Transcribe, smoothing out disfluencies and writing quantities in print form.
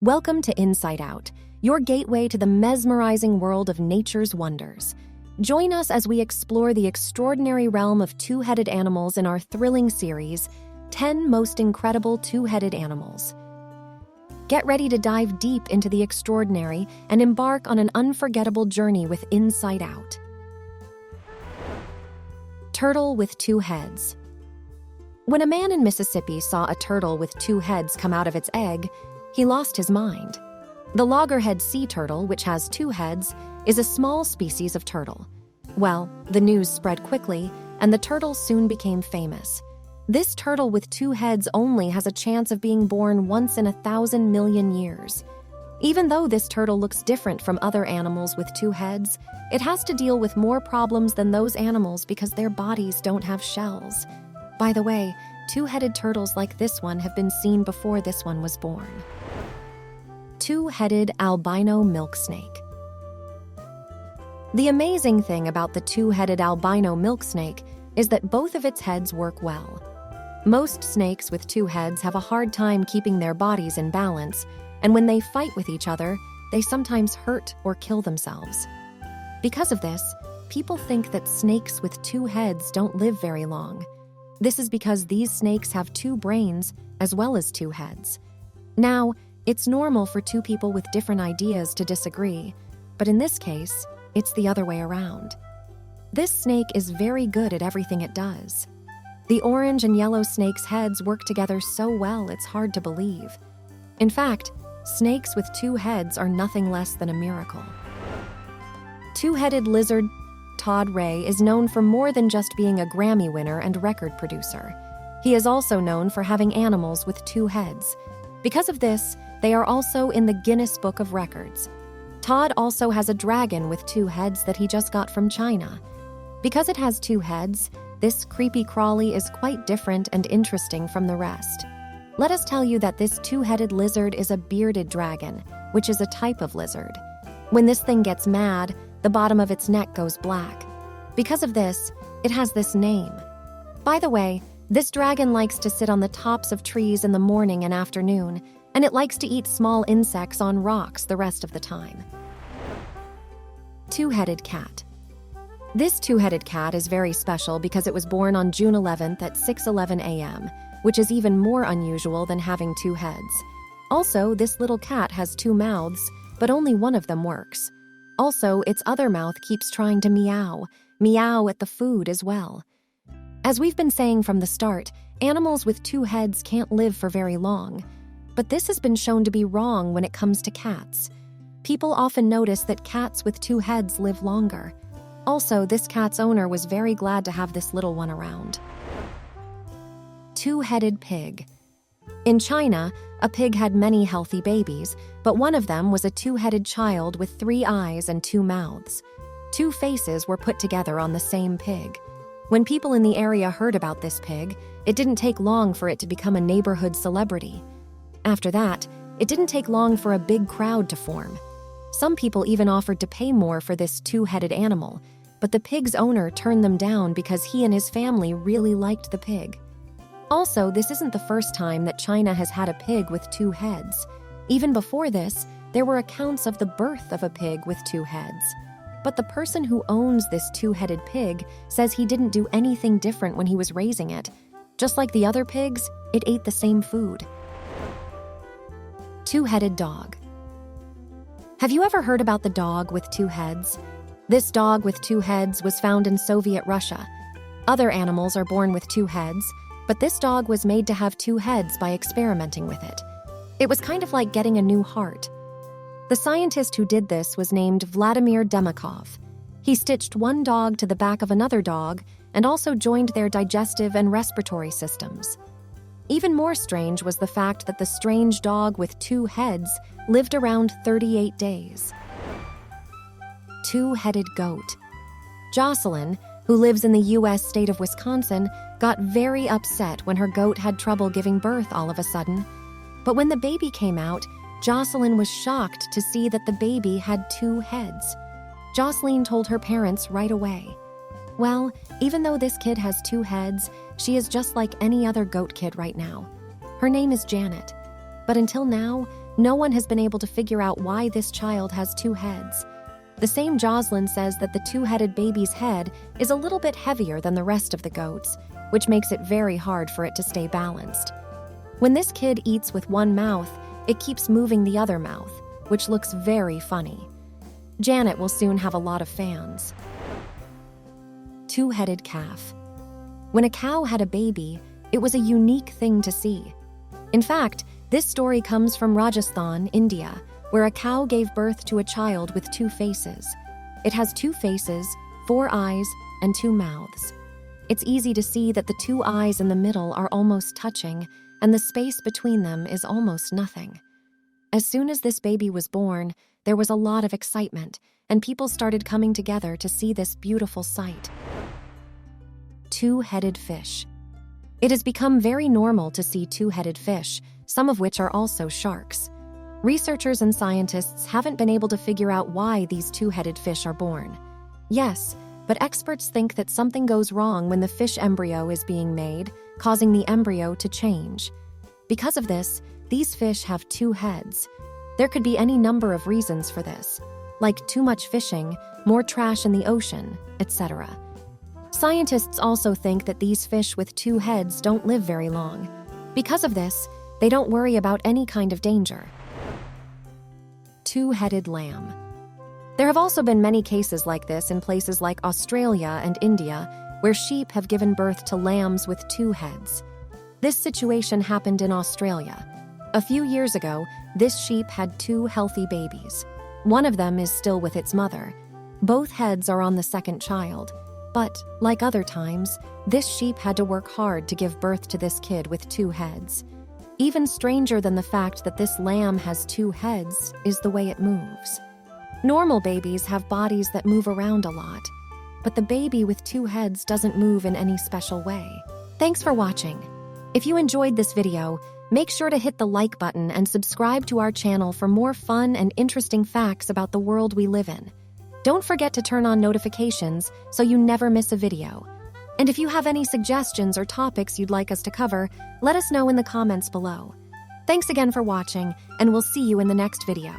Welcome to InSightOut, your gateway to the mesmerizing world of nature's wonders. Join us as we explore the extraordinary realm of two-headed animals in our thrilling series, 10 Most Incredible Two-Headed Animals. Get ready to dive deep into the extraordinary and embark on an unforgettable journey with InSightOut. Turtle with two heads. When a man in Mississippi saw a turtle with two heads come out of its egg, he lost his mind. The loggerhead sea turtle, which has two heads, is a small species of turtle. Well, the news spread quickly, and the turtle soon became famous. This turtle with two heads only has a chance of being born once in 1,000 million years. Even though this turtle looks different from other animals with two heads, it has to deal with more problems than those animals because their bodies don't have shells. By the way, two-headed turtles like this one have been seen before this one was born. Two-headed albino milk snake. The amazing thing about the two-headed albino milk snake is that both of its heads work well. Most snakes with two heads have a hard time keeping their bodies in balance, and when they fight with each other, they sometimes hurt or kill themselves. Because of this, people think that snakes with two heads don't live very long. This is because these snakes have two brains as well as two heads. Now, it's normal for two people with different ideas to disagree, but in this case, it's the other way around. This snake is very good at everything it does. The orange and yellow snake's heads work together so well it's hard to believe. In fact, snakes with two heads are nothing less than a miracle. Two-headed lizard Todd Ray is known for more than just being a Grammy winner and record producer. He is also known for having animals with two heads. Because of this, they are also in the Guinness Book of Records. Todd also has a dragon with two heads that he just got from China. Because it has two heads, this creepy crawly is quite different and interesting from the rest. Let us tell you that this two-headed lizard is a bearded dragon, which is a type of lizard. When this thing gets mad, the bottom of its neck goes black. Because of this, it has this name. By the way, this dragon likes to sit on the tops of trees in the morning and afternoon, and it likes to eat small insects on rocks the rest of the time. Two-headed cat. This two-headed cat is very special because it was born on June 11th at 6:11 a.m., which is even more unusual than having two heads. Also, this little cat has two mouths, but only one of them works. Also, its other mouth keeps trying to meow at the food as well. As we've been saying from the start, animals with two heads can't live for very long. But this has been shown to be wrong when it comes to cats. People often notice that cats with two heads live longer. Also, this cat's owner was very glad to have this little one around. Two-headed pig. In China, a pig had many healthy babies, but one of them was a two-headed child with three eyes and two mouths. Two faces were put together on the same pig. When people in the area heard about this pig, it didn't take long for it to become a neighborhood celebrity. After that, it didn't take long for a big crowd to form. Some people even offered to pay more for this two-headed animal, but the pig's owner turned them down because he and his family really liked the pig. Also, this isn't the first time that China has had a pig with two heads. Even before this, there were accounts of the birth of a pig with two heads. But the person who owns this two-headed pig says he didn't do anything different when he was raising it. Just like the other pigs, it ate the same food. Two-headed dog. Have you ever heard about the dog with two heads? This dog with two heads was found in Soviet Russia. Other animals are born with two heads, but this dog was made to have two heads by experimenting with it. It was kind of like getting a new heart. The scientist who did this was named Vladimir Demakov. He stitched one dog to the back of another dog and also joined their digestive and respiratory systems. Even more strange was the fact that the strange dog with two heads lived around 38 days. Two-headed goat. Jocelyn, who lives in the U.S. state of Wisconsin, got very upset when her goat had trouble giving birth all of a sudden. But when the baby came out, Jocelyn was shocked to see that the baby had two heads. Jocelyn told her parents right away. Well, even though this kid has two heads, she is just like any other goat kid right now. Her name is Janet. But until now, no one has been able to figure out why this child has two heads. The same Jocelyn says that the two-headed baby's head is a little bit heavier than the rest of the goats, which makes it very hard for it to stay balanced. When this kid eats with one mouth, it keeps moving the other mouth, which looks very funny. Janet will soon have a lot of fans. Two-headed calf. When a cow had a baby, it was a unique thing to see. In fact, this story comes from Rajasthan, India, where a cow gave birth to a child with two faces. It has two faces, 4 eyes, and 2 mouths. It's easy to see that the 2 eyes in the middle are almost touching, and the space between them is almost nothing. As soon as this baby was born, there was a lot of excitement, and people started coming together to see this beautiful sight. Two-headed fish. It has become very normal to see two-headed fish, some of which are also sharks. Researchers and scientists haven't been able to figure out why these two-headed fish are born. Yes, but experts think that something goes wrong when the fish embryo is being made, causing the embryo to change. Because of this, these fish have 2 heads. There could be any number of reasons for this, like too much fishing, more trash in the ocean, etc. Scientists also think that these fish with 2 heads don't live very long. Because of this, they don't worry about any kind of danger. Two-headed lamb. There have also been many cases like this in places like Australia and India, where sheep have given birth to lambs with 2 heads. This situation happened in Australia. A few years ago, this sheep had 2 healthy babies. One of them is still with its mother. Both heads are on the second child. But, like other times, this sheep had to work hard to give birth to this kid with 2 heads. Even stranger than the fact that this lamb has 2 heads is the way it moves. Normal babies have bodies that move around a lot, but the baby with 2 heads doesn't move in any special way. Thanks for watching. If you enjoyed this video, make sure to hit the like button and subscribe to our channel for more fun and interesting facts about the world we live in. Don't forget to turn on notifications so you never miss a video. And if you have any suggestions or topics you'd like us to cover, let us know in the comments below. Thanks again for watching, and we'll see you in the next video.